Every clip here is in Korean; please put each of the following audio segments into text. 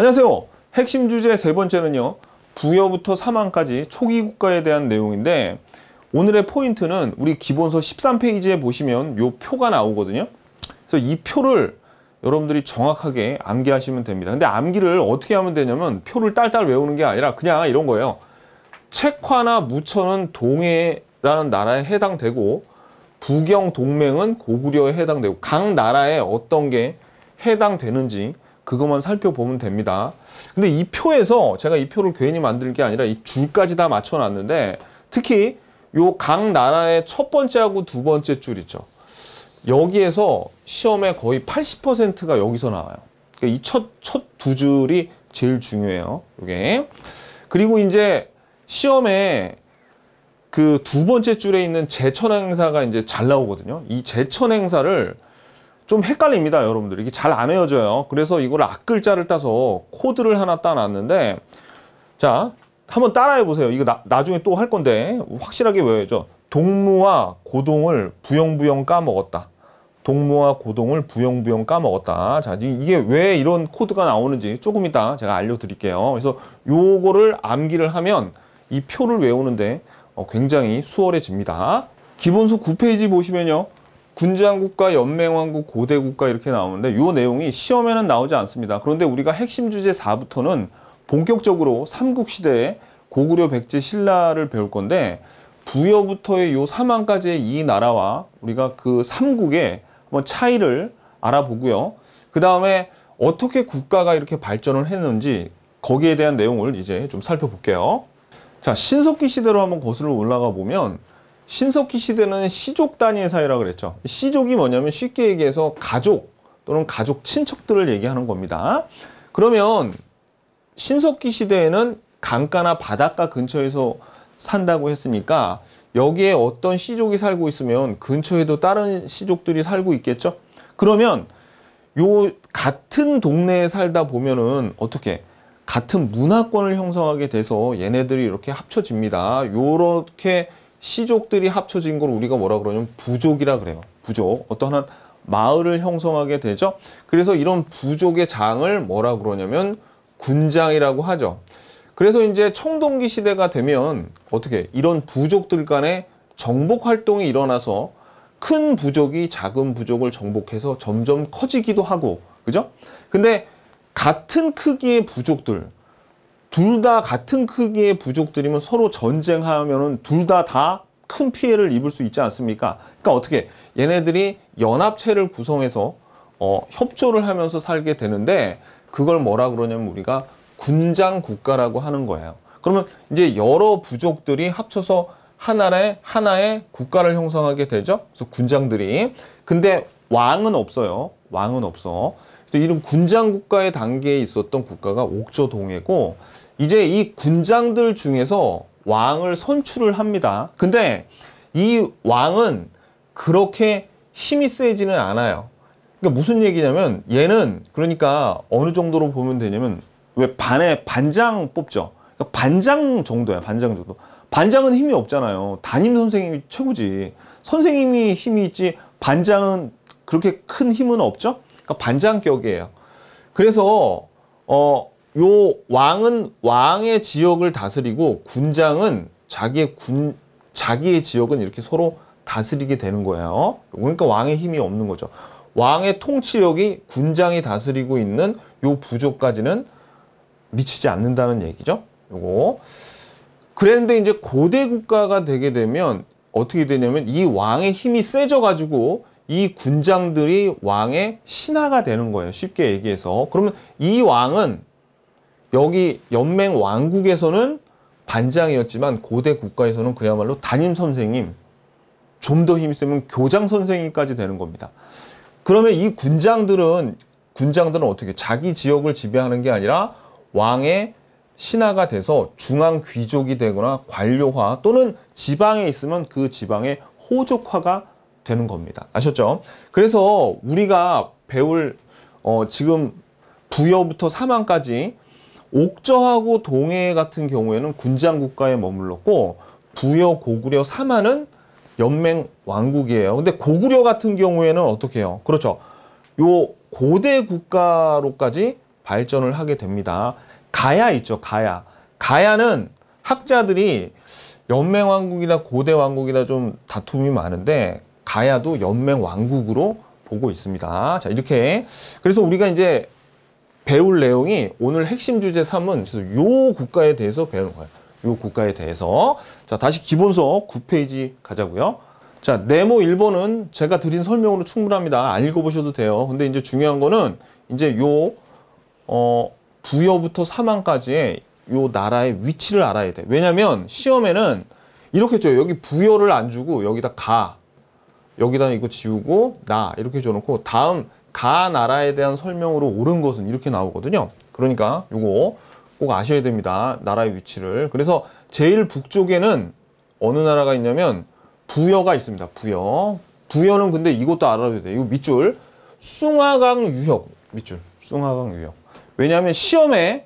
안녕하세요. 핵심 주제 세 번째는요. 부여부터 사망까지 초기 국가에 대한 내용인데 오늘의 포인트는 우리 기본서 13페이지에 보시면 요 표가 나오거든요. 그래서 이 표를 여러분들이 정확하게 암기하시면 됩니다. 근데 암기를 어떻게 하면 되냐면 표를 딸딸 외우는 게 아니라 그냥 이런 거예요. 책화나 무천은 동해라는 나라에 해당되고 부경 동맹은 고구려에 해당되고 각 나라에 어떤 게 해당되는지 그것만 살펴보면 됩니다. 근데 이 표에서 제가 이 표를 괜히 만들 게 아니라 이 줄까지 다 맞춰 놨는데 특히 요 각 나라의 첫 번째하고 두 번째 줄 있죠. 여기에서 시험에 거의 80%가 여기서 나와요. 그러니까 이 첫 두 줄이 제일 중요해요. 이게. 그리고 이제 시험에 그 두 번째 줄에 있는 제천행사가 이제 잘 나오거든요. 이 제천행사를 좀 헷갈립니다, 여러분들. 이게 잘 안 외워져요. 그래서 이걸 앞글자를 따서 코드를 하나 따놨는데, 자, 한번 따라해 보세요. 이거 나중에 또 할 건데 확실하게 외워야죠. 동무와 고동을 부영부영 까먹었다. 동무와 고동을 부영부영 까먹었다. 자, 이게 왜 이런 코드가 나오는지 조금 이따 제가 알려드릴게요. 그래서 요거를 암기를 하면 이 표를 외우는데 굉장히 수월해집니다. 기본서 9페이지 보시면요. 군장국가, 연맹왕국, 고대국가 이렇게 나오는데 이 내용이 시험에는 나오지 않습니다. 그런데 우리가 핵심 주제 4부터는 본격적으로 삼국시대의 고구려, 백제, 신라를 배울 건데 부여부터의 요 사망까지의 이 나라와 우리가 그 삼국의 한번 차이를 알아보고요. 그 다음에 어떻게 국가가 이렇게 발전을 했는지 거기에 대한 내용을 이제 좀 살펴볼게요. 자, 신석기 시대로 한번 거슬러 올라가 보면 신석기 시대는 시족 단위의 사회라 그랬죠. 시족이 뭐냐면 쉽게 얘기해서 가족 또는 가족 친척들을 얘기하는 겁니다. 그러면 신석기 시대에는 강가나 바닷가 근처에서 산다고 했으니까 여기에 어떤 시족이 살고 있으면 근처에도 다른 시족들이 살고 있겠죠. 그러면 요 같은 동네에 살다 보면은 어떻게 같은 문화권을 형성하게 돼서 얘네들이 이렇게 합쳐집니다. 요렇게 시족들이 합쳐진 걸 우리가 뭐라 그러냐면 부족이라 그래요. 부족. 어떠한 마을을 형성하게 되죠. 그래서 이런 부족의 장을 뭐라 그러냐면 군장이라고 하죠. 그래서 이제 청동기 시대가 되면 어떻게 이런 부족들 간에 정복 활동이 일어나서 큰 부족이 작은 부족을 정복해서 점점 커지기도 하고, 그죠? 근데 같은 크기의 부족들, 둘 다 같은 크기의 부족들이면 서로 전쟁하면은 둘 다 큰 피해를 입을 수 있지 않습니까? 그러니까 어떻게 얘네들이 연합체를 구성해서 협조를 하면서 살게 되는데 그걸 뭐라 그러냐면 우리가 군장 국가라고 하는 거예요. 그러면 이제 여러 부족들이 합쳐서 하나의 국가를 형성하게 되죠. 그래서 군장들이. 근데 왕은 없어요. 왕은 없어. 이런 군장 국가의 단계에 있었던 국가가 옥저동해고 이제 이 군장들 중에서 왕을 선출을 합니다. 근데 이 왕은 그렇게 힘이 세지는 않아요. 그러니까 무슨 얘기냐면 얘는 그러니까 어느 정도로 보면 되냐면 왜 반장 뽑죠. 그러니까 반장 정도야. 반장 정도. 반장은 힘이 없잖아요. 담임 선생님이 최고지. 선생님이 힘이 있지 반장은 그렇게 큰 힘은 없죠. 그러니까 반장격이에요. 그래서 요 왕은 왕의 지역을 다스리고 군장은 자기의 지역은 이렇게 서로 다스리게 되는 거예요. 그러니까 왕의 힘이 없는 거죠. 왕의 통치력이 군장이 다스리고 있는 요 부족까지는 미치지 않는다는 얘기죠. 요거. 그랬는데 이제 고대 국가가 되게 되면 어떻게 되냐면 이 왕의 힘이 세져 가지고 이 군장들이 왕의 신하가 되는 거예요. 쉽게 얘기해서. 그러면 이 왕은 여기 연맹 왕국에서는 반장이었지만 고대 국가에서는 그야말로 담임 선생님, 좀 더 힘이 세면 교장 선생님까지 되는 겁니다. 그러면 이 군장들은 어떻게 자기 지역을 지배하는 게 아니라 왕의 신하가 돼서 중앙 귀족이 되거나 관료화 또는 지방에 있으면 그 지방의 호족화가 되는 겁니다. 아셨죠? 그래서 우리가 배울 지금 부여부터 사망까지 옥저하고 동해 같은 경우에는 군장 국가에 머물렀고 부여, 고구려, 사만은 연맹 왕국이에요. 근데 고구려 같은 경우에는 어떻게 해요? 그렇죠. 요 고대 국가로까지 발전을 하게 됩니다. 가야 있죠, 가야. 가야는 학자들이 연맹왕국이나 고대왕국이나 좀 다툼이 많은데 가야도 연맹왕국으로 보고 있습니다. 자, 이렇게. 그래서 우리가 이제 배울 내용이 오늘 핵심 주제 3은 요 국가에 대해서 배우는 거예요. 요 국가에 대해서. 자, 다시 기본서 9페이지 가자고요. 자, 네모 1번은 제가 드린 설명으로 충분합니다. 안 읽어보셔도 돼요. 근데 이제 중요한 거는 이제 요, 부여부터 사망까지의 요 나라의 위치를 알아야 돼. 왜냐면 시험에는 이렇게 줘요. 여기 부여를 안 주고 여기다 가. 여기다 이거 지우고 나 이렇게 줘놓고 다음 가 나라에 대한 설명으로 옳은 것은 이렇게 나오거든요. 그러니까 요거 꼭 아셔야 됩니다. 나라의 위치를. 그래서 제일 북쪽에는 어느 나라가 있냐면 부여가 있습니다. 부여. 부여는 근데 이것도 알아야 돼요. 이거 밑줄. 숭화강 유역. 밑줄. 숭화강 유역. 왜냐하면 시험에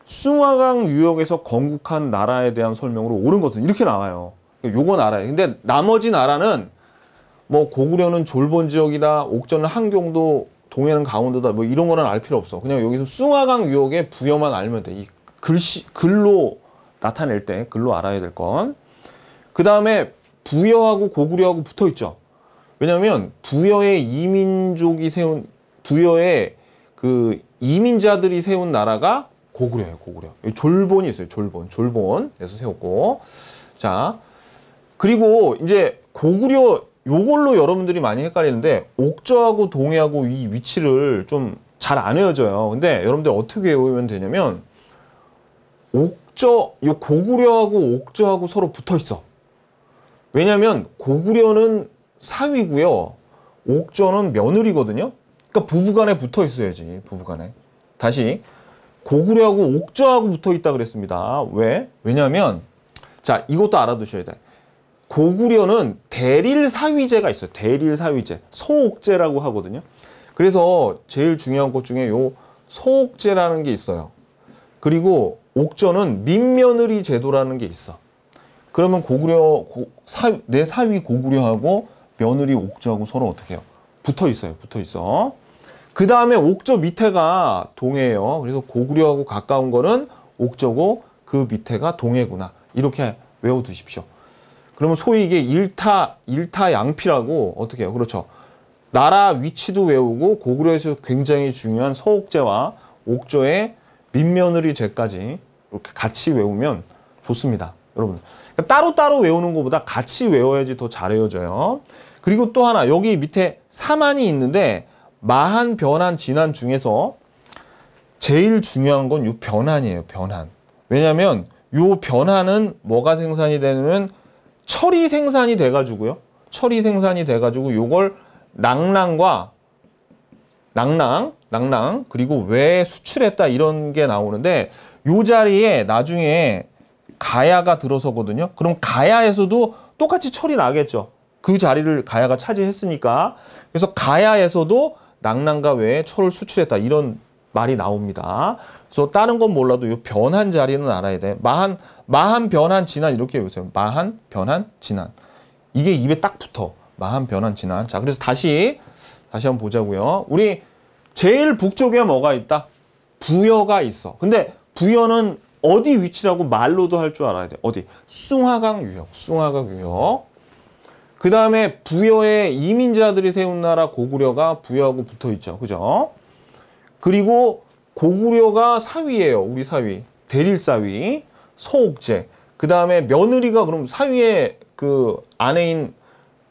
숭화강 유역에서 건국한 나라에 대한 설명으로 옳은 것은 이렇게 나와요. 요건 알아요. 근데 나머지 나라는 뭐 고구려는 졸본 지역이다, 옥저는 한경도, 동해는 강원도다, 뭐 이런 거는 알 필요 없어. 그냥 여기서 숭화강 유역의 부여만 알면 돼. 이 글로 나타낼 때 글로 알아야 될 건. 그 다음에 부여하고 고구려하고 붙어 있죠. 왜냐면 부여의 이민족이 세운, 부여의 그 이민자들이 세운 나라가 고구려예요, 고구려. 졸본이 있어요, 졸본에서 세웠고. 자, 그리고 이제 고구려, 요걸로 여러분들이 많이 헷갈리는데 옥저하고 동해하고 이 위치를 좀 잘 안 외워져요. 근데 여러분들 어떻게 외우면 되냐면 옥저, 요 고구려하고 옥저하고 서로 붙어 있어. 왜냐면 고구려는 사위고요. 옥저는 며느리거든요. 그러니까 부부간에 붙어 있어야지, 부부간에. 다시 고구려하고 옥저하고 붙어 있다 그랬습니다. 왜? 왜냐면 자, 이것도 알아두셔야 돼. 고구려는 대릴사위제가 있어요. 대릴사위제. 소옥제라고 하거든요. 그래서 제일 중요한 것 중에 요 소옥제라는 게 있어요. 그리고 옥저는 민며느리 제도라는 게 있어. 그러면 고구려, 내 사위 고구려하고 며느리 옥저하고 서로 어떻게 해요? 붙어 있어요. 붙어 있어. 그 다음에 옥저 밑에가 동해예요. 그래서 고구려하고 가까운 거는 옥저고 그 밑에가 동해구나. 이렇게 외워두십시오. 그러면 소위 이게 일타양피라고 어떻게 해요? 그렇죠. 나라 위치도 외우고 고구려에서 굉장히 중요한 서옥제와 옥저의 민며느리제까지 이렇게 같이 외우면 좋습니다. 여러분. 그러니까 따로따로 외우는 것보다 같이 외워야지 더 잘 외워져요. 그리고 또 하나, 여기 밑에 사만이 있는데 마한, 변한, 진한 중에서 제일 중요한 건 요 변한이에요. 변한. 왜냐면 요 변한은 뭐가 생산이 되냐면 철이 생산이 돼가지고요. 철이 생산이 돼가지고 요걸 낭랑 그리고 왜 수출했다 이런 게 나오는데 요 자리에 나중에 가야가 들어서거든요. 그럼 가야에서도 똑같이 철이 나겠죠. 그 자리를 가야가 차지했으니까. 그래서 가야에서도 낭랑과 외에 철을 수출했다 이런 말이 나옵니다. 그래서 다른 건 몰라도 요 변한 자리는 알아야 돼. 마한, 변한, 진한 이렇게 외우세요. 마한, 변한, 진한. 이게 입에 딱 붙어. 마한, 변한, 진한. 자, 그래서 다시 한번 보자고요. 우리 제일 북쪽에 뭐가 있다? 부여가 있어. 근데 부여는 어디 위치라고 말로도 할 줄 알아야 돼. 어디? 숭화강 유역. 그 다음에 부여의 이민자들이 세운 나라 고구려가 부여하고 붙어 있죠. 그죠? 그리고 고구려가 사위예요. 우리 사위. 대릴사위. 소옥제. 그 다음에 며느리가 그럼 사위의 그 아내인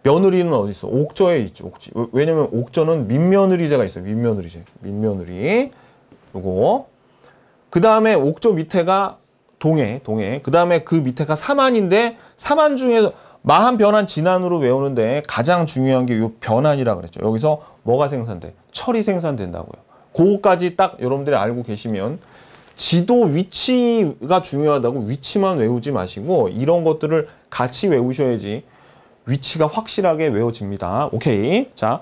며느리는 어디 있어? 옥저에 있죠. 옥저. 왜냐면 옥저는 민며느리제가 있어요. 민며느리. 요거. 그 다음에 옥저 밑에가 동해. 그 다음에 그 밑에가 사만인데 사만 중에서 마한, 변한, 진한으로 외우는데 가장 중요한 게 요 변한이라 그랬죠. 여기서 뭐가 생산돼? 철이 생산된다고요. 그거까지 딱 여러분들이 알고 계시면 지도 위치가 중요하다고 위치만 외우지 마시고 이런 것들을 같이 외우셔야지 위치가 확실하게 외워집니다. 오케이. 자,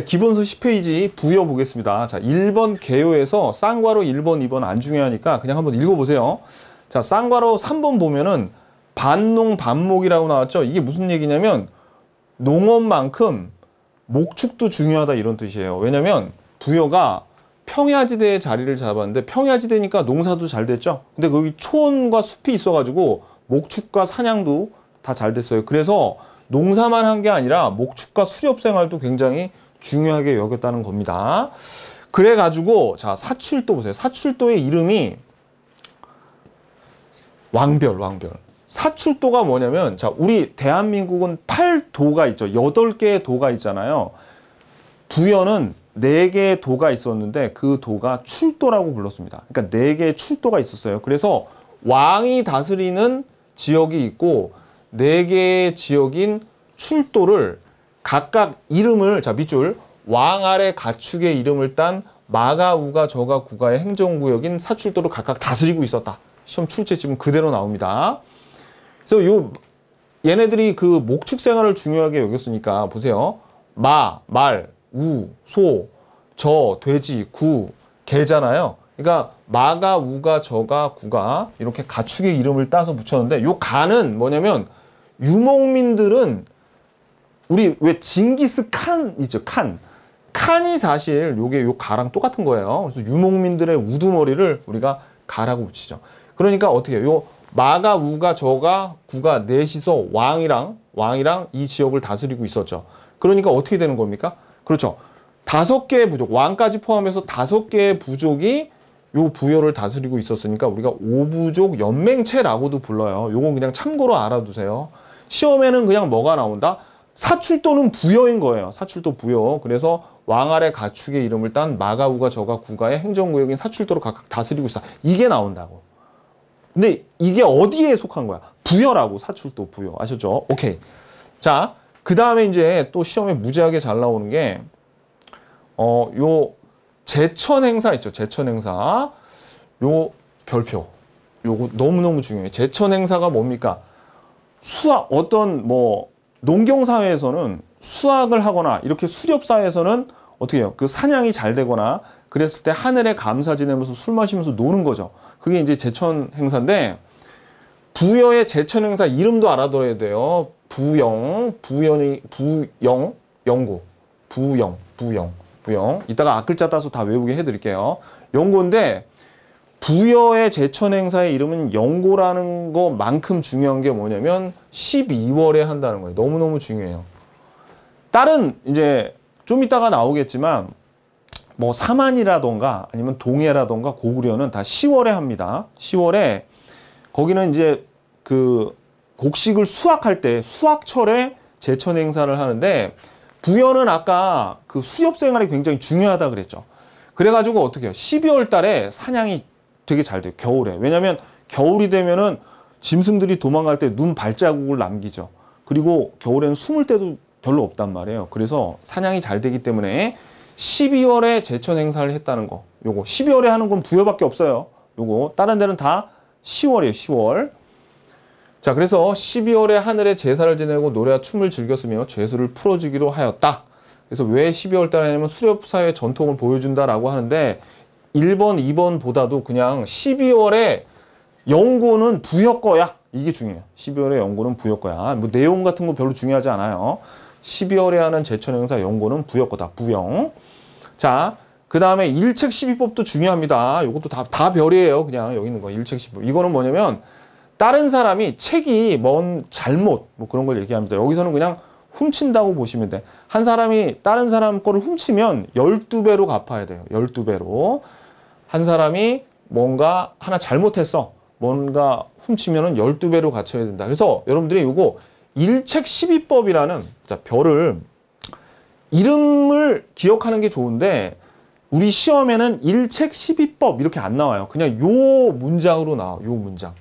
기본서 10페이지 부여 보겠습니다. 자, 1번 개요에서 쌍괄호 1번, 2번 안 중요하니까 그냥 한번 읽어보세요. 자, 쌍괄호 3번 보면은 반농, 반목이라고 나왔죠. 이게 무슨 얘기냐면 농업만큼 목축도 중요하다 이런 뜻이에요. 왜냐면 부여가 평야지대에 자리를 잡았는데 평야지대니까 농사도 잘 됐죠. 근데 거기 초원과 숲이 있어가지고 목축과 사냥도 다 잘 됐어요. 그래서 농사만 한 게 아니라 목축과 수렵 생활도 굉장히 중요하게 여겼다는 겁니다. 그래가지고 자 사출도 보세요. 사출도의 이름이 왕별. 사출도가 뭐냐면 자 우리 대한민국은 8도가 있죠. 8개의 도가 있잖아요. 부여는 4개의 도가 있었는데 그 도가 출도라고 불렀습니다. 그러니까 4개의 출도가 있었어요. 그래서 왕이 다스리는 지역이 있고 4개의 지역인 출도를 각각 이름을 자 밑줄 왕 아래 가축의 이름을 딴 마가, 우가, 저가, 구가의 행정구역인 사출도를 각각 다스리고 있었다. 시험 출제 지금 그대로 나옵니다. 그래서 얘네들이 그 목축 생활을 중요하게 여겼으니까 보세요. 마, 말, 우, 소, 저, 돼지, 구, 개잖아요. 그러니까 마가, 우가, 저가, 구가 이렇게 가축의 이름을 따서 붙였는데 요 가는 뭐냐면 유목민들은 우리 왜 징기스 칸 있죠? 칸이 사실 요게 요 가랑 똑같은 거예요. 그래서 유목민들의 우두머리를 우리가 가라고 붙이죠. 그러니까 어떻게 해요? 요 마가, 우가, 저가, 구가 넷이서 왕이랑 이 지역을 다스리고 있었죠. 그러니까 어떻게 되는 겁니까? 그렇죠. 5개의 부족, 왕까지 포함해서 5개의 부족이 요 부여를 다스리고 있었으니까 우리가 오부족 연맹체라고도 불러요. 요건 그냥 참고로 알아두세요. 시험에는 그냥 뭐가 나온다? 사출도는 부여인 거예요. 사출도 부여. 그래서 왕 아래 가축의 이름을 딴 마가, 우가, 저가, 구가의 행정구역인 사출도를 각각 다스리고 있어. 이게 나온다고. 근데 이게 어디에 속한 거야? 부여라고. 사출도 부여. 아셨죠? 오케이. 자, 그 다음에 이제 또 시험에 무지하게 잘 나오는 게 요 제천 행사 있죠. 제천 행사. 요 별표. 요거 너무너무 중요해요. 제천 행사가 뭡니까? 수학, 어떤 뭐 농경사회에서는 수학을 하거나 이렇게 수렵사회에서는 어떻게 해요? 그 사냥이 잘 되거나 그랬을 때 하늘에 감사 지내면서 술 마시면서 노는 거죠. 그게 이제 제천 행사인데 부여의 제천 행사 이름도 알아둬야 돼요. 부영, 영고. 부영. 이따가 앞글자 따서 다 외우게 해드릴게요. 영고인데 부여의 제천 행사의 이름은 영고라는 것만큼 중요한 게 뭐냐면 12월에 한다는 거예요. 너무너무 중요해요. 다른 이제 좀 이따가 나오겠지만 뭐 사만이라던가 아니면 동해라던가 고구려는 다 10월에 합니다. 10월에 거기는 이제 그 곡식을 수확할 때 수확철에 제천 행사를 하는데 부여는 아까 그 수렵 생활이 굉장히 중요하다 그랬죠. 그래가지고 어떻게 해요? 12월 달에 사냥이 되게 잘 돼요. 겨울에. 왜냐면 겨울이 되면은 짐승들이 도망갈 때 눈 발자국을 남기죠. 그리고 겨울에는 숨을 데도 별로 없단 말이에요. 그래서 사냥이 잘 되기 때문에 12월에 제천 행사를 했다는 거. 요거 12월에 하는 건 부여밖에 없어요. 요거 다른 데는 다 10월이에요. 10월. 자, 그래서 12월에 하늘에 제사를 지내고 노래와 춤을 즐겼으며 죄수를 풀어주기로 하였다. 그래서 왜 12월 달에 하냐면 수렵사의 전통을 보여준다라고 하는데 1번, 2번보다도 그냥 12월에 영고는 부여 거야. 이게 중요해요. 12월에 영고는 부여 거야. 뭐 내용 같은 거 별로 중요하지 않아요. 12월에 하는 제천 행사 영고는 부여 거다. 부영. 자, 그 다음에 일책 12법도 중요합니다. 이것도 다 별이에요. 그냥 여기 있는 거. 일책 12법. 이거는 뭐냐면 다른 사람이 책이 뭔 잘못 뭐 그런 걸 얘기합니다. 여기서는 그냥 훔친다고 보시면 돼. 한 사람이 다른 사람 거를 훔치면 12배로 갚아야 돼요. 12배로. 한 사람이 뭔가 하나 잘못했어. 뭔가 훔치면은 12배로 갚아야 된다. 그래서 여러분들이 이거 일책 12법이라는 자, 별을 이름을 기억하는 게 좋은데 우리 시험에는 일책 12법 이렇게 안 나와요. 그냥 요 문장으로 나와. 요 문장.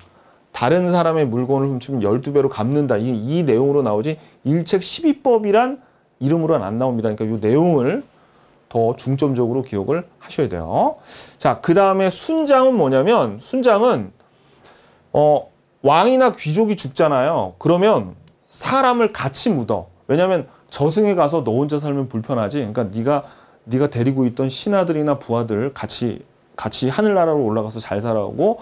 다른 사람의 물건을 훔치면 12배로 갚는다. 이 내용으로 나오지 일책 12법이란 이름으로는 안 나옵니다. 그러니까 이 내용을 더 중점적으로 기억을 하셔야 돼요. 자, 그 다음에 순장은 뭐냐면 순장은 왕이나 귀족이 죽잖아요. 그러면 사람을 같이 묻어. 왜냐하면 저승에 가서 너 혼자 살면 불편하지. 그러니까 네가 데리고 있던 신하들이나 부하들 같이 하늘나라로 올라가서 잘 살아오고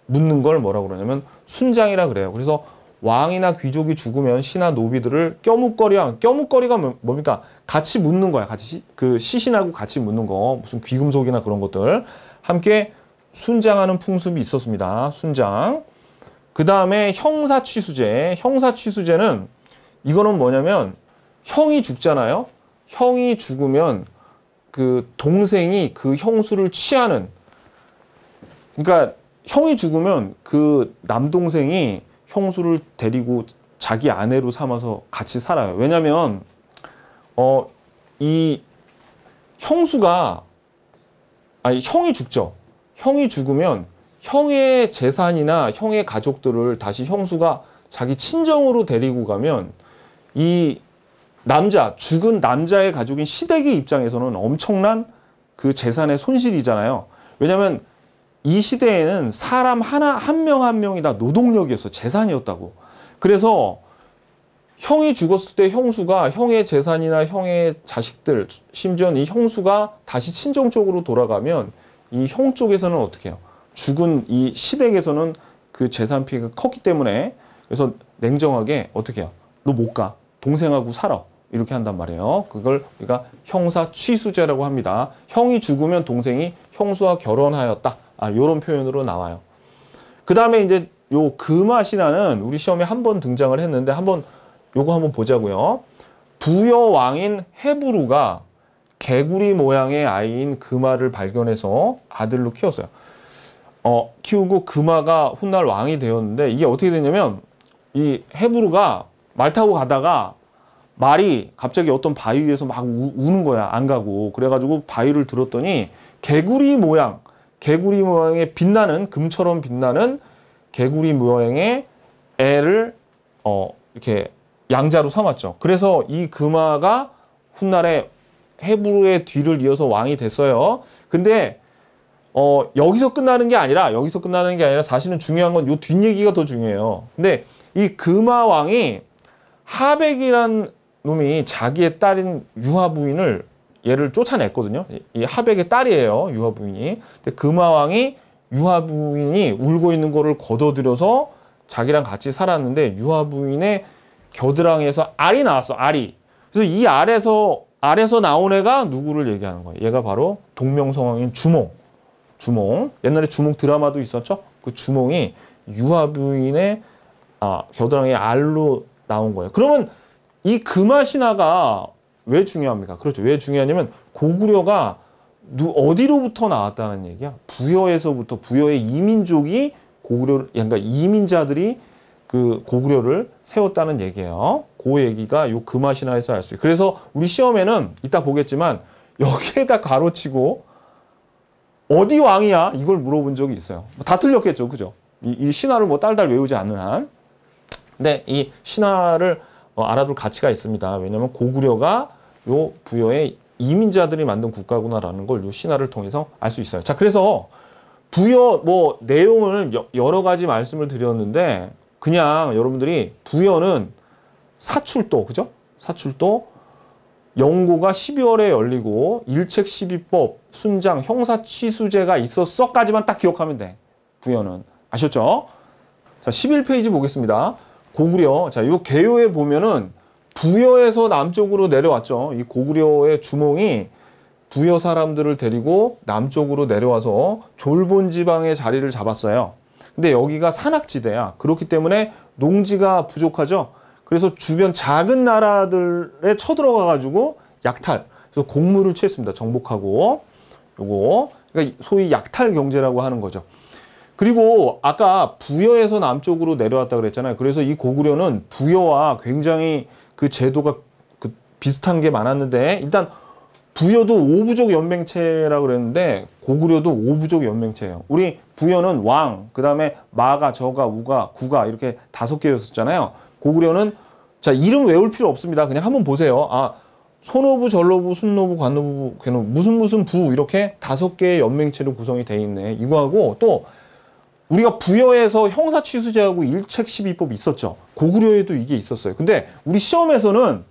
묻는 걸 뭐라고 그러냐면 순장이라 그래요. 그래서 왕이나 귀족이 죽으면 시나 노비들을 껴묵거리가 뭡니까? 같이 묻는 거야. 같이 그 시신하고 같이 묻는 거. 무슨 귀금속이나 그런 것들 함께 순장하는 풍습이 있었습니다. 순장. 그 다음에 형사취수제. 형사취수제는 이거는 뭐냐면 형이 죽잖아요. 형이 죽으면 그 동생이 그 형수를 취하는, 그러니까 형이 죽으면 그 남동생이 형수를 데리고 자기 아내로 삼아서 같이 살아요. 왜냐면 이 형수가 형이 죽죠. 형이 죽으면 형의 재산이나 형의 가족들을 다시 형수가 자기 친정으로 데리고 가면 이 죽은 남자의 가족인 시댁의 입장에서는 엄청난 그 재산의 손실이잖아요. 왜냐하면 이 시대에는 사람 한 명 한 명이 다 노동력이었어. 재산이었다고. 그래서 형이 죽었을 때 형수가 형의 재산이나 형의 자식들, 심지어 이 형수가 다시 친정 쪽으로 돌아가면 이 형 쪽에서는 어떻게 해요? 죽은 이 시댁에서는 그 재산 피해가 컸기 때문에, 그래서 냉정하게 어떻게 해요? 너 못 가. 동생하고 살아. 이렇게 한단 말이에요. 그걸 우리가 형사 취수제라고 합니다. 형이 죽으면 동생이 형수와 결혼하였다. 요런 표현으로 나와요. 그 다음에 이제 요 금화신화는 우리 시험에 한 번 등장을 했는데 요거 한번 보자고요. 부여왕인 헤브루가 개구리 모양의 아이인 금화를 발견해서 아들로 키웠어요. 키우고 금화가 훗날 왕이 되었는데, 이게 어떻게 됐냐면 이 헤브루가 말 타고 가다가 말이 갑자기 어떤 바위 위에서 막 우는 거야. 안 가고. 그래가지고 바위를 들었더니 개구리 모양의 빛나는, 금처럼 빛나는 개구리 모양의 애를 이렇게 양자로 삼았죠. 그래서 이 금화가 훗날에 헤브루의 뒤를 이어서 왕이 됐어요. 근데 여기서 끝나는 게 아니라 사실은 중요한 건 요 뒷얘기가 더 중요해요. 근데 이 금화 왕이 하백이란 놈이 자기의 딸인 유하 부인을 얘를 쫓아냈거든요. 이 하백의 딸이에요. 유하 부인이. 근데 금화 왕이 유하 부인이 울고 있는 거를 걷어들여서 자기랑 같이 살았는데, 유하 부인의 겨드랑이에서 알이 나왔어. 알이. 그래서 이 알에서 나온 애가 누구를 얘기하는 거예요? 얘가 바로 동명성왕인 주몽. 옛날에 주몽 드라마도 있었죠? 그 주몽이 유하 부인의 겨드랑이에 알로 나온 거예요. 그러면 이 금화신화가 왜 중요합니까? 그렇죠. 왜 중요하냐면 고구려가 어디로부터 나왔다는 얘기야? 부여에서부터, 부여의 이민족이 그러니까 이민자들이 그 고구려를 세웠다는 얘기예요. 그 얘기가 요 금화신화에서 알 수 있어요. 그래서 우리 시험에는 이따 보겠지만 여기에다 가로치고 어디 왕이야? 이걸 물어본 적이 있어요. 다 틀렸겠죠. 그죠? 이 신화를 뭐 딸딸 외우지 않는 한. 근데 이 신화를 알아둘 가치가 있습니다. 왜냐하면 고구려가 요 부여의 이민자들이 만든 국가구나라는 걸 요 신화를 통해서 알 수 있어요. 자, 그래서 부여 뭐 내용을 여러 가지 말씀을 드렸는데, 그냥 여러분들이 부여는 사출도, 그죠? 사출도 영고가 12월에 열리고 일책 12법, 순장, 형사취수제가 있었어까지만 딱 기억하면 돼. 부여는. 아셨죠? 자, 11페이지 보겠습니다. 고구려. 자, 요 개요에 보면은 부여에서 남쪽으로 내려왔죠. 이 고구려의 주몽이 부여 사람들을 데리고 남쪽으로 내려와서 졸본 지방의 자리를 잡았어요. 근데 여기가 산악지대야. 그렇기 때문에 농지가 부족하죠. 그래서 주변 작은 나라들에 쳐들어가가지고 약탈. 그래서 곡물을 취했습니다. 정복하고. 요거. 그러니까 소위 약탈 경제라고 하는 거죠. 그리고 아까 부여에서 남쪽으로 내려왔다 그랬잖아요. 그래서 이 고구려는 부여와 굉장히 그 제도가 비슷한 게 많았는데, 일단 부여도 5부족 연맹체라고 그랬는데 고구려도 5부족 연맹체예요. 우리 부여는 왕, 그 다음에 마가, 저가, 우가, 구가 이렇게 5개였었잖아요. 고구려는 자, 이름 외울 필요 없습니다. 그냥 한번 보세요. 소노부, 전노부, 순노부, 관노부, 무슨 부 이렇게 5개의 연맹체로 구성이 돼 있네. 이거하고 또 우리가 부여에서 형사취수제하고 일책 12법이 있었죠. 고구려에도 이게 있었어요. 근데 우리 시험에서는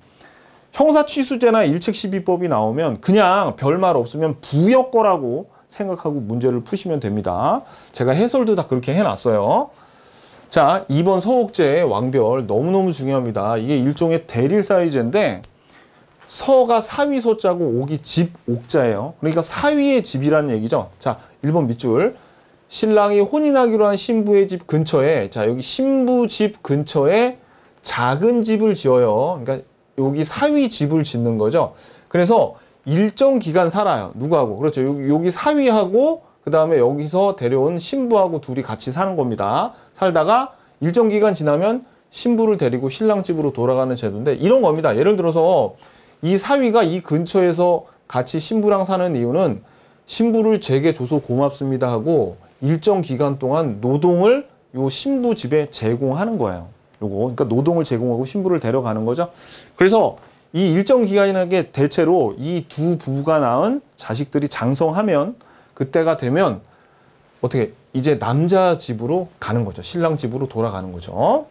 형사취수제나 일책 12법이 나오면 그냥 별말 없으면 부여 거라고 생각하고 문제를 푸시면 됩니다. 제가 해설도 다 그렇게 해놨어요. 자, 2번 서옥제 왕별 너무너무 중요합니다. 이게 일종의 대릴 사이즈인데 서가 사위 소자고 옥이 집 옥자예요. 그러니까 사위의 집이라는 얘기죠. 자, 1번 밑줄. 신랑이 혼인하기로 한 신부의 집 근처에, 자, 여기 신부 집 근처에 작은 집을 지어요. 그러니까 여기 사위 집을 짓는 거죠. 그래서 일정 기간 살아요. 누구하고? 그렇죠. 여기 사위하고 그 다음에 여기서 데려온 신부하고 둘이 같이 사는 겁니다. 살다가 일정 기간 지나면 신부를 데리고 신랑 집으로 돌아가는 제도인데 이런 겁니다. 예를 들어서 이 사위가 이 근처에서 같이 신부랑 사는 이유는 신부를 제게 줘서 고맙습니다 하고 일정 기간 동안 노동을 요 신부 집에 제공하는 거예요. 요거. 그러니까 노동을 제공하고 신부를 데려가는 거죠. 그래서 이 일정 기간이라는 게 대체로 이 두 부부가 낳은 자식들이 장성하면 그때가 되면 어떻게 이제 남자 집으로 가는 거죠. 신랑 집으로 돌아가는 거죠.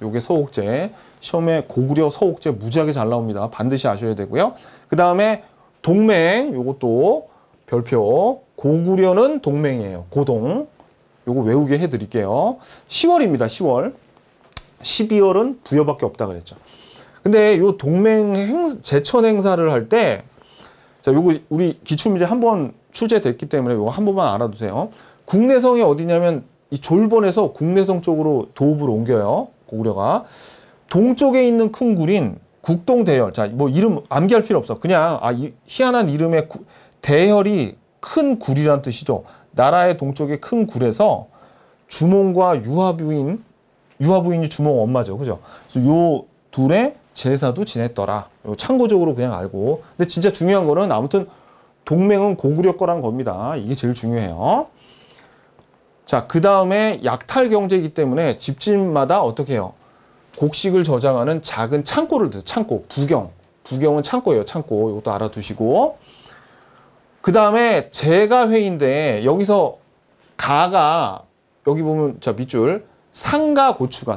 요게 서옥제. 시험에 고구려 서옥제 무지하게 잘 나옵니다. 반드시 아셔야 되고요. 그 다음에 동맹. 요것도 별표. 고구려는 동맹이에요. 고동. 요거 외우게 해드릴게요. 10월입니다. 10월. 12월은 부여밖에 없다 그랬죠. 근데 요 동맹 제천 행사를 할 때, 자, 요거 우리 기출문제 한 번 출제됐기 때문에 요거 한 번만 알아두세요. 국내성이 어디냐면 이 졸본에서 국내성 쪽으로 도읍을 옮겨요. 고구려가. 동쪽에 있는 큰 굴인 국동대열. 자, 뭐 이름 암기할 필요 없어. 그냥 이 희한한 이름의 대열이 큰 굴이란 뜻이죠. 나라의 동쪽의 큰 굴에서 주몽과 유화부인이 주몽 엄마죠. 그죠? 그래서 요 둘의 제사도 지냈더라. 참고적으로 그냥 알고. 근데 진짜 중요한 거는 아무튼 동맹은 고구려 거란 겁니다. 이게 제일 중요해요. 자, 그 다음에 약탈 경제이기 때문에 집집마다 어떻게 해요? 곡식을 저장하는 작은 창고를 둬요. 창고, 부경. 부경은 창고예요. 창고. 이것도 알아두시고. 그 다음에 제가회인데 여기서 가가 여기 보면 자 밑줄 상가고추가.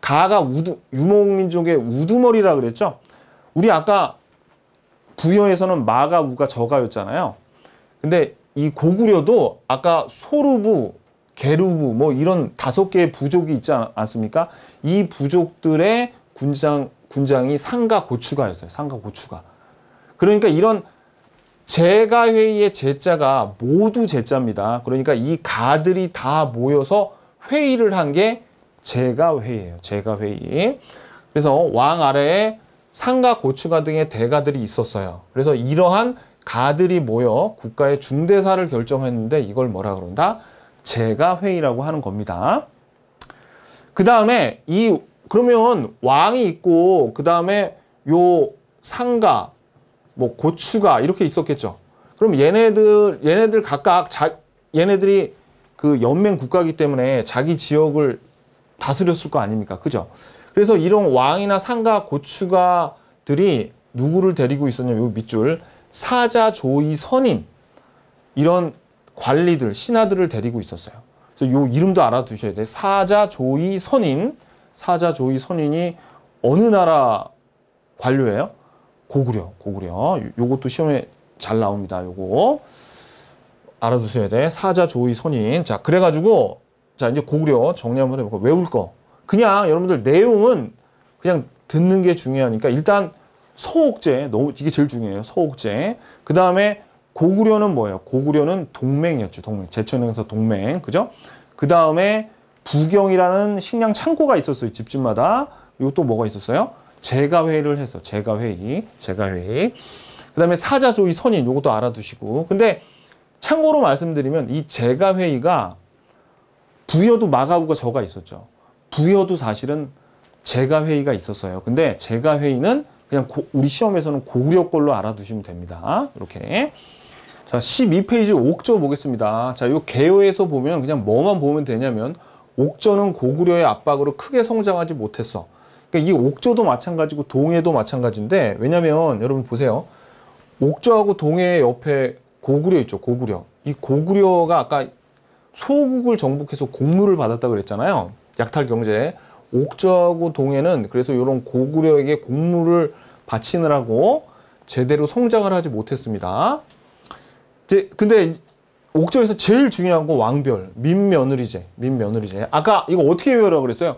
가가 유목민족의 우두머리라 그랬죠. 우리 아까 부여에서는 마가 우가 저가였잖아요. 근데 이 고구려도 아까 소르부, 게르부 뭐 이런 5개의 부족이 있지 않습니까? 이 부족들의 군장이 상가고추가였어요. 상가고추가. 그러니까 이런 제가회의의 제자가 모두 제자입니다. 그러니까 이 가들이 다 모여서 회의를 한 게 제가회의예요. 제가회의. 그래서 왕 아래에 상가, 고추가 등의 대가들이 있었어요. 그래서 이러한 가들이 모여 국가의 중대사를 결정했는데 이걸 뭐라 그런다? 제가회의라고 하는 겁니다. 그 다음에 그러면 왕이 있고 그 다음에 요 상가, 뭐 고추가 이렇게 있었겠죠. 그럼 얘네들 각각 얘네들이 그 연맹 국가이기 때문에 자기 지역을 다스렸을 거 아닙니까? 그죠? 그래서 이런 왕이나 상가, 고추가들이 누구를 데리고 있었냐면 요 밑줄 사자, 조이, 선인 이런 관리들, 신하들을 데리고 있었어요. 그래서 요 이름도 알아두셔야 돼요. 사자, 조이, 선인. 사자, 조이, 선인이 어느 나라 관료예요? 고구려. 요것도 시험에 잘 나옵니다. 요거 알아두셔야 돼. 사자, 조이, 선인. 자, 그래가지고 자 이제 고구려 정리 한번 해볼까? 외울 거. 그냥 여러분들 내용은 그냥 듣는 게 중요하니까 일단 서옥제, 이게 제일 중요해요. 서옥제. 그 다음에 고구려는 뭐예요? 고구려는 동맹이었죠. 동맹. 제천에서 동맹. 그죠? 그 다음에 부경이라는 식량 창고가 있었어요. 집집마다. 이것도 뭐가 있었어요? 제가회의를 했어. 제가회의. 그 다음에 사자조의 선인. 이것도 알아두시고. 근데 참고로 말씀드리면 이 제가회의가 부여도 마가우가 저가 있었죠. 부여도 사실은 제가회의가 있었어요. 근데 제가회의는 그냥 우리 시험에서는 고구려 걸로 알아두시면 됩니다. 이렇게. 자, 12페이지 옥저 보겠습니다. 자, 이 개요에서 보면 그냥 뭐만 보면 되냐면 옥저는 고구려의 압박으로 크게 성장하지 못했어. 그러니까 이 옥저도 마찬가지고 동해도 마찬가지인데 왜냐면 여러분 보세요. 옥저하고 동해 옆에 고구려 있죠. 고구려. 이 고구려가 아까 소국을 정복해서 공물을 받았다 그랬잖아요. 약탈 경제. 옥저하고 동해는 그래서 이런 고구려에게 공물을 바치느라고 제대로 성장을 하지 못했습니다. 근데 옥저에서 제일 중요한 건 왕별, 민며느리제, 민며느리제. 아까 이거 어떻게 외우라고 그랬어요?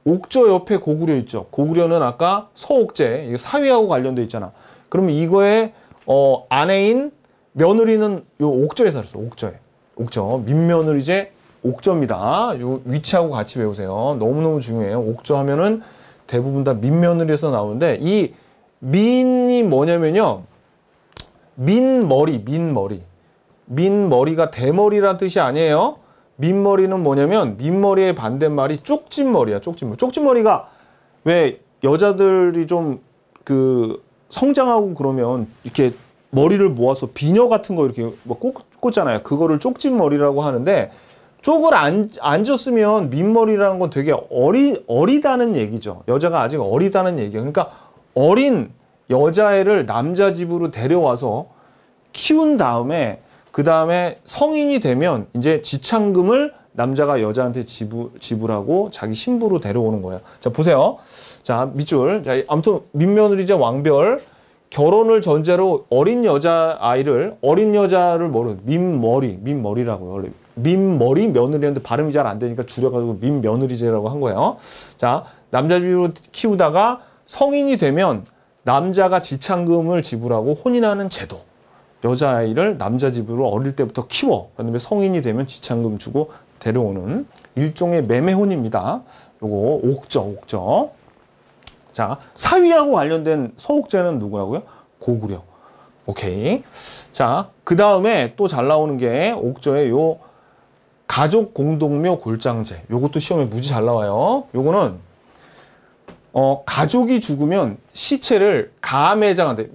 옥저 옆에 고구려 있죠. 고구려는 아까 서옥제, 이거 사위하고 관련돼 있잖아. 그러면 이거의 아내인 며느리는 요 옥저에서 살았어. 옥저에. 옥저, 민며느리제 옥저입니다. 요 위치하고 같이 외우세요. 너무너무 중요해요. 옥저 하면은 대부분 다 민며느리에서 나오는데 이 민이 뭐냐면요. 민머리, 민머리. 민머리가 대머리란 뜻이 아니에요. 민머리는 뭐냐면 민머리의 반대말이 쪽진머리야. 쪽진머리. 쪽진머리가 왜 여자들이 좀 그 성장하고 그러면 이렇게 머리를 모아서 비녀 같은 거 이렇게 뭐 꽂잖아요. 그거를 쪽진머리라고 하는데 쪽을 안 줬으면 민머리라는 건 되게 어리다는 얘기죠. 여자가 아직 어리다는 얘기예요. 그러니까 어린 여자애를 남자 집으로 데려와서 키운 다음에 그 다음에 성인이 되면 이제 지참금을 남자가 여자한테 지불하고 자기 신부로 데려오는 거예요. 자, 보세요. 자, 밑줄. 자, 아무튼 민며느리제 왕별. 결혼을 전제로 어린 여자를 뭐로 민머리라고요. 민머리 며느리한테 발음이 잘 안 되니까 줄여가지고 민며느리제라고 한 거예요. 자, 남자 집으로 키우다가 성인이 되면 남자가 지참금을 지불하고 혼인하는 제도. 여자아이를 남자 집으로 어릴 때부터 키워. 그다음에 성인이 되면 지참금 주고 데려오는 일종의 매매혼입니다. 요거 옥저. 자, 사위하고 관련된 서옥제는 누구라고요? 고구려. 오케이. 자, 그 다음에 또 잘 나오는 게 옥저의 요 가족 공동묘 골장제. 요것도 시험에 무지 잘 나와요. 요거는 가족이 죽으면 시체를 가매장한테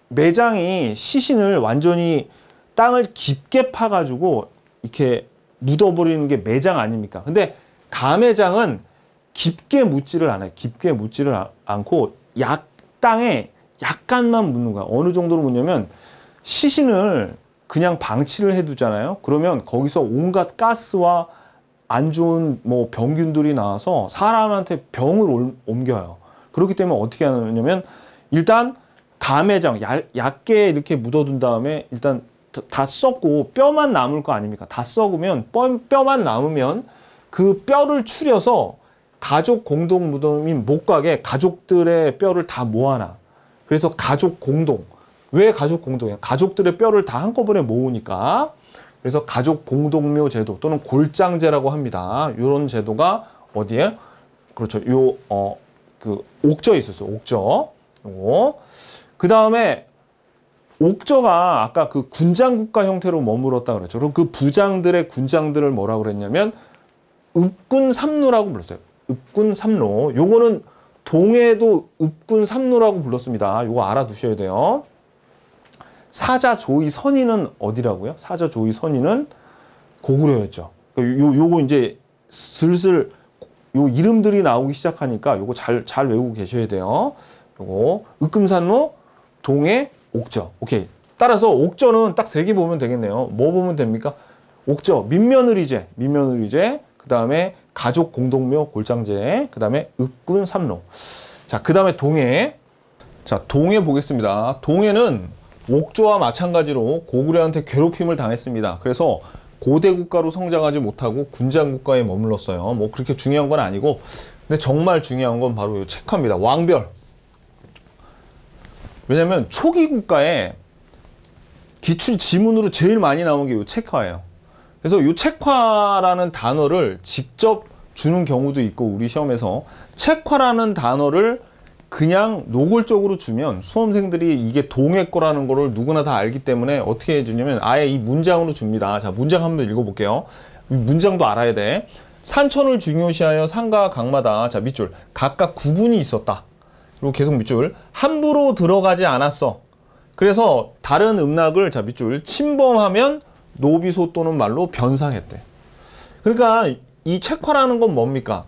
매장이 시신을 완전히 땅을 깊게 파가지고 이렇게 묻어버리는 게 매장 아닙니까? 근데 가매장은 깊게 묻지를 않아요. 깊게 묻지를 않고 땅에 약간만 묻는 거야. 어느 정도로 묻냐면 시신을 그냥 방치를 해두잖아요. 그러면 거기서 온갖 가스와 안 좋은 뭐 병균들이 나와서 사람한테 병을 옮겨요. 그렇기 때문에 어떻게 하냐면 일단 가매장 얇게 이렇게 묻어둔 다음에 일단 다 썩고 뼈만 남을 거 아닙니까? 다 썩으면 뼈만 남으면 그 뼈를 추려서 가족 공동 무덤인 목각에 가족들의 뼈를 다 모아놔. 그래서 가족 공동. 왜 가족 공동이야? 가족들의 뼈를 다 한꺼번에 모으니까. 그래서 가족 공동묘 제도 또는 골장제라고 합니다. 이런 제도가 어디에? 그렇죠. 그 옥저에 있었어요. 옥저. 그 다음에 옥저가 아까 그 군장국가 형태로 머물렀다 그랬죠. 그럼 그 부장들의 군장들을 뭐라고 그랬냐면 읍군삼로라고 불렀어요. 읍군삼로. 요거는 동해도 읍군삼로라고 불렀습니다. 요거 알아두셔야 돼요. 사자 조이 선인은 어디라고요? 사자 조이 선인은 고구려였죠. 요거 이제 슬슬 요 이름들이 나오기 시작하니까 요거 잘 외우고 계셔야 돼요. 요거 읍군삼로, 동해, 옥저. 오케이. 따라서 옥저는 딱 3개 보면 되겠네요. 뭐 보면 됩니까? 옥저, 민며느리제, 그 다음에 가족 공동묘 골장제, 그 다음에 읍군 삼로. 자, 그 다음에 동해. 자, 동해 보겠습니다. 동해는 옥저와 마찬가지로 고구려한테 괴롭힘을 당했습니다. 그래서 고대 국가로 성장하지 못하고 군장 국가에 머물렀어요. 뭐 그렇게 중요한 건 아니고, 근데 정말 중요한 건 바로 이 책화입니다. 왕별. 왜냐면 초기 국가에 기출 지문으로 제일 많이 나온 게 이 책화예요. 그래서 이 책화라는 단어를 직접 주는 경우도 있고, 우리 시험에서 책화라는 단어를 그냥 노골적으로 주면 수험생들이 이게 동해 거라는 거를 누구나 다 알기 때문에 어떻게 해주냐면 아예 이 문장으로 줍니다. 자, 문장 한번 읽어볼게요. 이 문장도 알아야 돼. 산천을 중요시하여 산과 강마다, 자, 밑줄, 각각 구분이 있었다. 그리고 계속 밑줄, 함부로 들어가지 않았어. 그래서 다른 음락을, 자, 밑줄, 침범하면 노비소 또는 말로 변상했대. 그러니까 이 책화라는 건 뭡니까?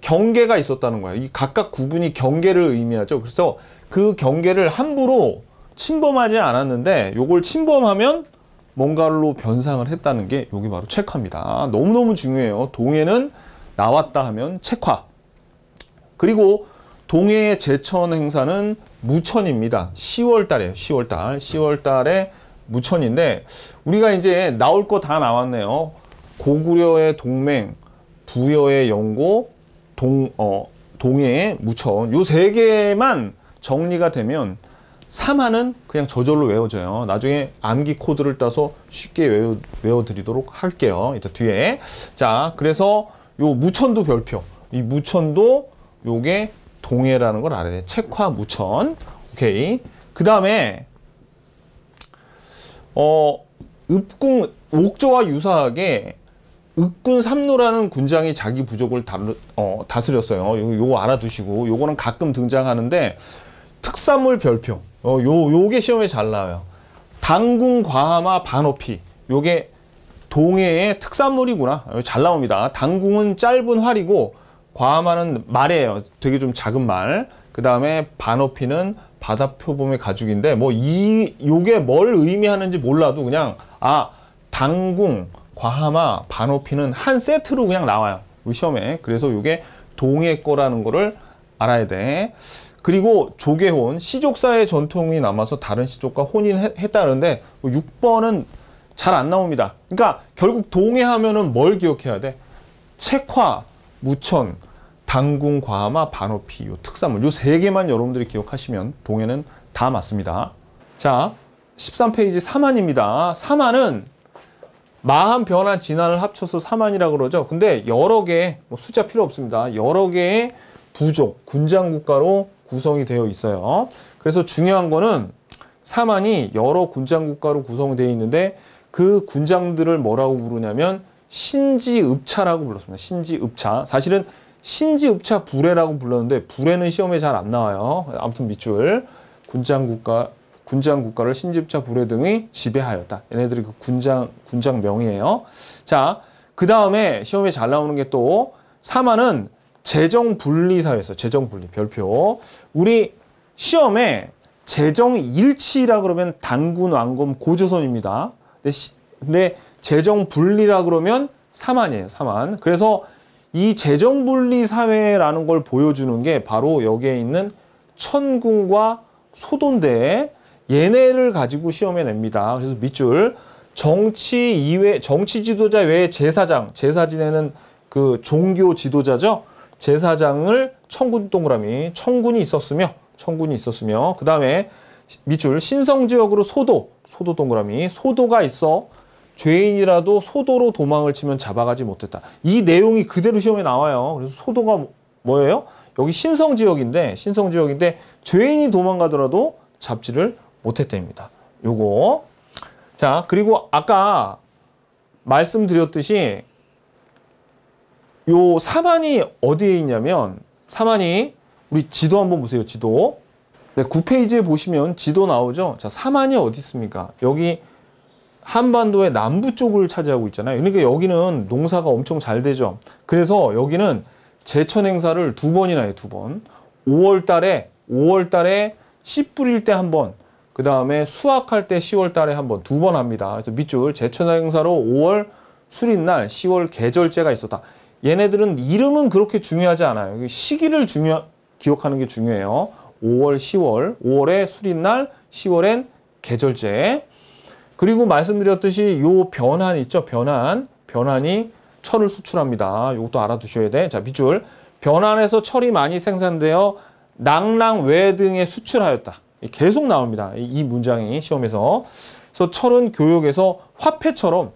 경계가 있었다는 거야. 이 각각 구분이 경계를 의미하죠. 그래서 그 경계를 함부로 침범하지 않았는데 요걸 침범하면 뭔가로 변상을 했다는 게 여기 바로 책화입니다. 너무너무 중요해요. 동해는 나왔다 하면 책화. 그리고 동해의 제천 행사는 무천입니다. 10월 달이에요. 10월 달. 10월 달에 무천인데 우리가 이제 나올 거 다 나왔네요. 고구려의 동맹, 부여의 영고, 동해의 무천. 요 세 개만 정리가 되면 사만은 그냥 저절로 외워져요. 나중에 암기 코드를 따서 쉽게 외워드리도록 할게요. 이따 뒤에. 자, 그래서 요 무천도 별표. 이 무천도 요게 동해라는 걸 알아야 돼. 책화 무천. 오케이. 그 다음에 읍궁 옥저와 유사하게 읍군 삼노라는 군장이 자기 부족을 다스렸어요. 요거 알아두시고 요거는 가끔 등장하는데 특산물 별표. 요게 시험에 잘 나와요. 당궁 과하마 반어피. 요게 동해의 특산물이구나. 잘 나옵니다. 당궁은 짧은 활이고 과하마는 말이에요. 되게 좀 작은 말. 그 다음에 반어피는 바다표범의 가죽인데 뭐 요게 뭘 의미하는지 몰라도 그냥 당궁, 과하마, 반어피는 한 세트로 그냥 나와요. 시험에. 그래서 요게 동해 거라는 거를 알아야 돼. 그리고 조계혼, 시족사의 전통이 남아서 다른 시족과 혼인했다는데 6번은 잘 안 나옵니다. 그러니까 결국 동해 하면은 뭘 기억해야 돼? 책화, 무천, 당궁, 과하마, 반어피, 요 특산물 요 세 개만 여러분들이 기억하시면 동해는 다 맞습니다. 자, 13페이지 사만입니다. 사만은 마한, 변한, 진한을 합쳐서 사만이라고 그러죠. 근데 여러 개, 숫자 필요 없습니다. 여러 개의 부족, 군장국가로 구성이 되어 있어요. 그래서 중요한 거는 사만이 여러 군장국가로 구성되어 있는데 그 군장들을 뭐라고 부르냐면 신지읍차라고 불렀습니다. 신지읍차. 사실은 신지읍차 부레라고 불렀는데 부레는 시험에 잘 안 나와요. 아무튼 밑줄. 군장국가를 신지읍차 부레 등이 지배하였다. 얘네들이 그 군장명이에요. 자, 그 다음에 시험에 잘 나오는 게 또 사만은 재정분리사회였어. 재정분리 별표. 우리 시험에 재정일치라 그러면 단군, 왕검, 고조선입니다. 근데 재정분리라 그러면 사만이에요. 사만. 그래서 이 재정분리사회라는 걸 보여주는 게 바로 여기에 있는 천군과 소도인데 얘네를 가지고 시험에 냅니다. 그래서 밑줄. 정치 지도자 외에 제사장, 제사 지내는 그 종교 지도자죠. 제사장을 청군 동그라미, 청군이 있었으며 그 다음에 밑줄 신성지역으로 소도 동그라미, 소도가 있어 죄인이라도 소도로 도망을 치면 잡아가지 못했다. 이 내용이 그대로 시험에 나와요. 그래서 소도가 뭐예요? 여기 신성지역인데 죄인이 도망가더라도 잡지를 못했답니다. 요거. 자, 그리고 아까 말씀드렸듯이 요 사만이 어디에 있냐면 사만이 우리 지도 한번 보세요. 지도. 네, 9페이지에 보시면 지도 나오죠. 자, 사만이 어디 있습니까? 여기 한반도의 남부 쪽을 차지하고 있잖아요. 그러니까 여기는 농사가 엄청 잘 되죠. 그래서 여기는 제천 행사를 2번이나 해요. 2번. 5월 달에 씨 뿌릴 때 한 번, 그 다음에 수확할 때 10월 달에 한 번, 2번 합니다. 그래서 밑줄 제천 행사로 5월 수린날, 10월 계절제가 있었다. 얘네들은 이름은 그렇게 중요하지 않아요. 시기를 기억하는 게 중요해요. 5월, 10월, 5월에 수린날, 10월엔 계절제. 그리고 말씀드렸듯이 요 변한 있죠? 변한이 철을 수출합니다. 이것도 알아두셔야 돼. 자, 밑줄. 변한에서 철이 많이 생산되어 낭랑, 외 등에 수출하였다. 계속 나옵니다. 이 문장이 시험에서. 그래서 철은 교역에서 화폐처럼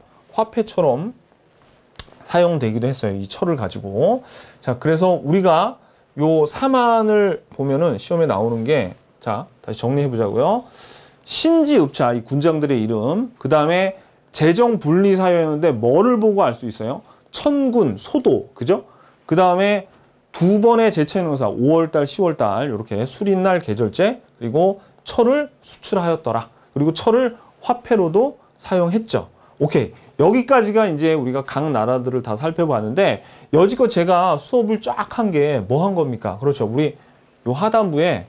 사용되기도 했어요. 이 철을 가지고. 자, 그래서 우리가 요 사만을 보면은 시험에 나오는 게, 자, 다시 정리해 보자고요. 신지읍차, 이 군장들의 이름. 그 다음에 재정분리사회였는데 뭐를 보고 알 수 있어요? 천군, 소도, 그죠? 그 다음에 2번의 제천행사, 5월달, 10월달, 이렇게 수린날, 계절제, 그리고 철을 수출하였더라. 그리고 철을 화폐로도 사용했죠. 오케이. 여기까지가 이제 우리가 각 나라들을 다 살펴봤는데, 여지껏 제가 수업을 쫙 한 게 뭐 한 겁니까? 그렇죠. 우리 요 하단부에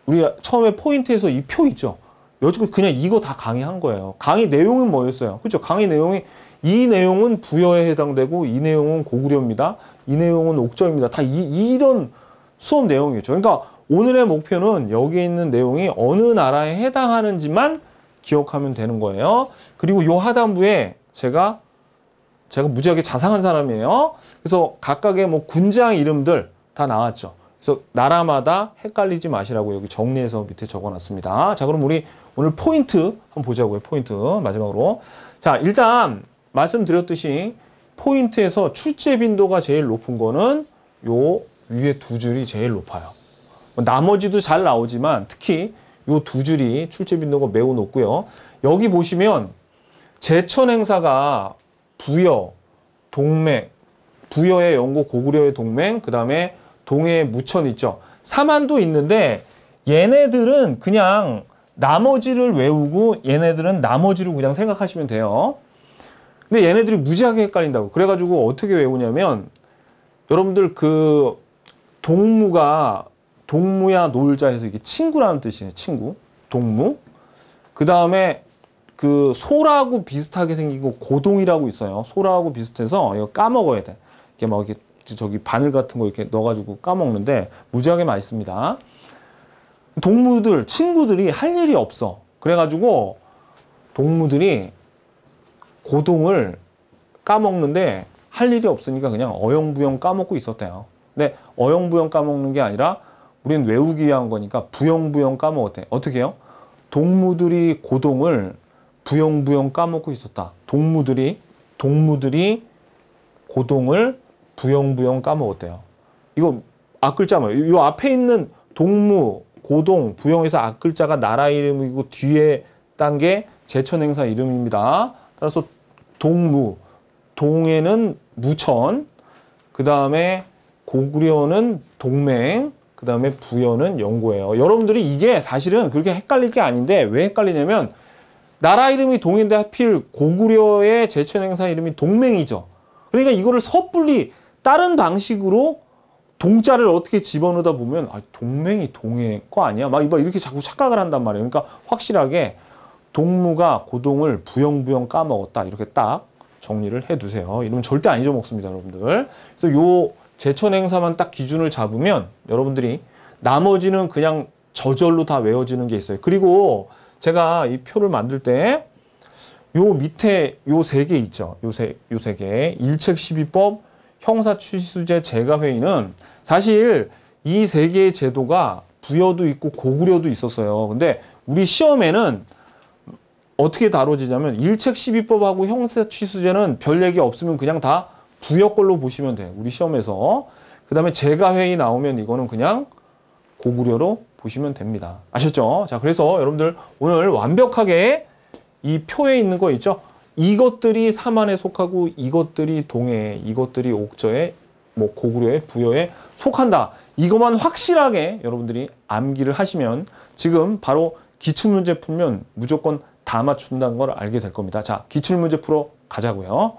우리가 처음에 포인트에서 이 표 있죠. 여지껏 그냥 이거 다 강의한 거예요. 강의 내용은 뭐였어요? 그렇죠. 강의 내용이 이 내용은 부여에 해당되고 이 내용은 고구려입니다. 이 내용은 옥저입니다. 다 이런 수업 내용이죠. 그러니까 오늘의 목표는 여기 있는 내용이 어느 나라에 해당하는지만 기억하면 되는 거예요. 그리고 요 하단부에 제가 무지하게 자상한 사람이에요. 그래서 각각의 뭐 군장 이름들 다 나왔죠. 그래서 나라마다 헷갈리지 마시라고 여기 정리해서 밑에 적어놨습니다. 자, 그럼 우리 오늘 포인트 한번 보자고요. 포인트 마지막으로. 자, 일단 말씀드렸듯이 포인트에서 출제 빈도가 제일 높은 거는 요 위에 두 줄이 제일 높아요. 나머지도 잘 나오지만 특히 요 두 줄이 출제 빈도가 매우 높고요. 여기 보시면 제천 행사가 부여, 동맹, 부여의 영고 고구려의 동맹, 그 다음에 동해의 무천 있죠. 사만도 있는데 얘네들은 그냥 나머지를 외우고 얘네들은 나머지로 그냥 생각하시면 돼요. 근데 얘네들이 무지하게 헷갈린다고. 그래가지고 어떻게 외우냐면 여러분들 그 동무야 놀자 해서 이게 친구라는 뜻이에요. 친구. 동무. 그 다음에 그 소라하고 비슷하게 생기고 고동이라고 있어요. 소라하고 비슷해서 이거 까먹어야 돼. 이게 막 이렇게 저기 바늘 같은 거 이렇게 넣어가지고 까먹는데 무지하게 맛있습니다. 동무들, 친구들이 할 일이 없어. 그래가지고 동무들이 고동을 까먹는데 할 일이 없으니까 그냥 어영부영 까먹고 있었대요. 근데 어영부영 까먹는 게 아니라 우린 외우기 위한 거니까 부영부영 까먹었대. 어떻게 해요? 동무들이 고동을 부영부영 까먹고 있었다. 동무들이 고동을 부영부영 까먹었대요. 이거 앞글자 뭐예요? 이 앞에 있는 동무, 고동, 부영에서 앞글자가 나라 이름이고 뒤에 단계 제천 행사 이름입니다. 따라서 동무, 동해는 무천, 그 다음에 고구려는 동맹, 그 다음에 부여는 영고예요. 여러분들이 이게 사실은 그렇게 헷갈릴 게 아닌데 왜 헷갈리냐면 나라 이름이 동인데 하필 고구려의 제천 행사 이름이 동맹이죠. 그러니까 이거를 섣불리 다른 방식으로 동자를 어떻게 집어넣다 보면 동맹이 동해 거 아니야? 막 이렇게 자꾸 착각을 한단 말이에요. 그러니까 확실하게 동무가 고동을 부영부영 까먹었다. 이렇게 딱 정리를 해두세요. 이러면 절대 안 잊어먹습니다, 여러분들. 그래서 요 제천 행사만 딱 기준을 잡으면 여러분들이 나머지는 그냥 저절로 다 외워지는 게 있어요. 그리고 제가 이 표를 만들 때 요 밑에 요 세 개 있죠. 요 세 개. 일책 12법, 형사취수제 재가회의는 사실 이 세 개의 제도가 부여도 있고 고구려도 있었어요. 근데 우리 시험에는 어떻게 다뤄지냐면 일책 12법하고 형사취수제는 별 얘기 없으면 그냥 다 부여 걸로 보시면 돼요. 우리 시험에서. 그 다음에 재가회의 나오면 이거는 그냥 고구려로 보시면 됩니다. 아셨죠? 자, 그래서 여러분들 오늘 완벽하게 이 표에 있는 거 있죠? 이것들이 사만에 속하고 이것들이 동해에, 이것들이 옥저에, 뭐 고구려에, 부여에 속한다. 이것만 확실하게 여러분들이 암기를 하시면 지금 바로 기출문제 풀면 무조건 다 맞춘다는 걸 알게 될 겁니다. 자, 기출문제 풀어 가자고요.